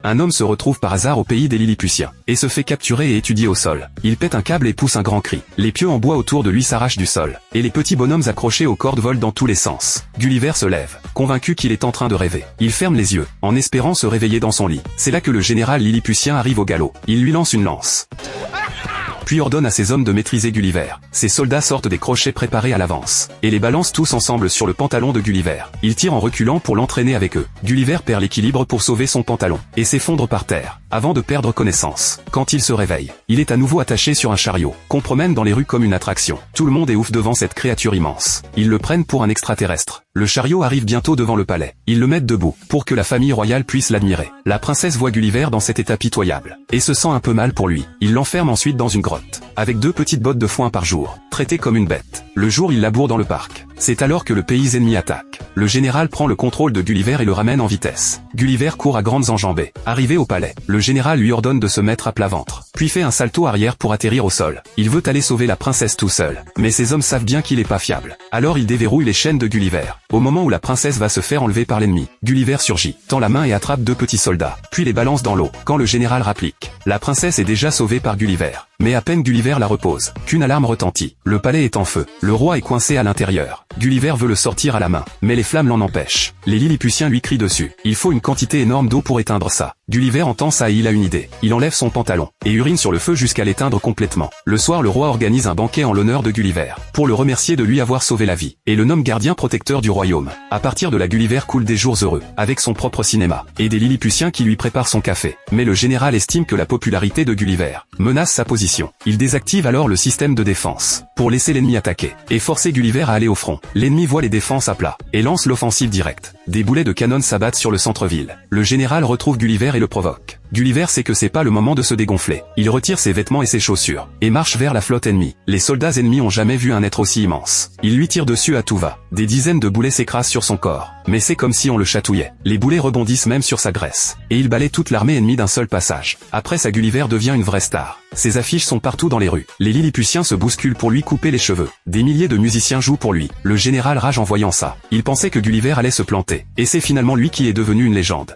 Un homme se retrouve par hasard au pays des Lilliputiens, et se fait capturer et étudier au sol. Il pète un câble et pousse un grand cri. Les pieux en bois autour de lui s'arrachent du sol, et les petits bonhommes accrochés aux cordes volent dans tous les sens. Gulliver se lève, convaincu qu'il est en train de rêver. Il ferme les yeux, en espérant se réveiller dans son lit. C'est là que le général Lilliputien arrive au galop. Il lui lance une lance, puis ordonne à ses hommes de maîtriser Gulliver. Ses soldats sortent des crochets préparés à l'avance, et les balancent tous ensemble sur le pantalon de Gulliver. Ils tirent en reculant pour l'entraîner avec eux. Gulliver perd l'équilibre pour sauver son pantalon, et s'effondre par terre, avant de perdre connaissance. Quand il se réveille, il est à nouveau attaché sur un chariot, qu'on promène dans les rues comme une attraction. Tout le monde est ouf devant cette créature immense. Ils le prennent pour un extraterrestre. Le chariot arrive bientôt devant le palais. Ils le mettent debout, pour que la famille royale puisse l'admirer. La princesse voit Gulliver dans cet état pitoyable, et se sent un peu mal pour lui. Il l'enferme ensuite dans une grotte, avec 2 petites bottes de foin par jour, traité comme une bête. Le jour il laboure dans le parc. C'est alors que le pays ennemi attaque. Le général prend le contrôle de Gulliver et le ramène en vitesse. Gulliver court à grandes enjambées. Arrivé au palais, le général lui ordonne de se mettre à plat ventre, puis fait un salto arrière pour atterrir au sol. Il veut aller sauver la princesse tout seul, mais ses hommes savent bien qu'il est pas fiable. Alors il déverrouille les chaînes de Gulliver. Au moment où la princesse va se faire enlever par l'ennemi, Gulliver surgit, tend la main et attrape 2 petits soldats, puis les balance dans l'eau. Quand le général rapplique, la princesse est déjà sauvée par Gulliver. Mais à peine Gulliver la repose, qu'une alarme retentit. Le palais est en feu. Le roi est coincé à l'intérieur. Gulliver veut le sortir à la main, mais les flammes l'en empêchent. Les Lilliputiens lui crient dessus. Il faut une quantité énorme d'eau pour éteindre ça. Gulliver entend ça et il a une idée. Il enlève son pantalon, et urine sur le feu jusqu'à l'éteindre complètement. Le soir le roi organise un banquet en l'honneur de Gulliver, pour le remercier de lui avoir sauvé la vie, et le nomme gardien protecteur du royaume. À partir de là Gulliver coule des jours heureux, avec son propre cinéma, et des Lilliputiens qui lui préparent son café. Mais le général estime que la popularité de Gulliver menace sa position. Il désactive alors le système de défense, pour laisser l'ennemi attaquer, et forcer Gulliver à aller au front. L'ennemi voit les défenses à plat, et lance l'offensive directe. Des boulets de canon s'abattent sur le centre-ville. Le général retrouve Gulliver et le provoque. Gulliver sait que c'est pas le moment de se dégonfler. Il retire ses vêtements et ses chaussures, et marche vers la flotte ennemie. Les soldats ennemis ont jamais vu un être aussi immense. Il lui tire dessus à tout va. Des dizaines de boulets s'écrasent sur son corps, mais c'est comme si on le chatouillait. Les boulets rebondissent même sur sa graisse, et il balaie toute l'armée ennemie d'un seul passage. Après ça Gulliver devient une vraie star. Ses affiches sont partout dans les rues. Les Lilliputiens se bousculent pour lui couper les cheveux. Des milliers de musiciens jouent pour lui. Le général rage en voyant ça. Il pensait que Gulliver allait se planter, et c'est finalement lui qui est devenu une légende.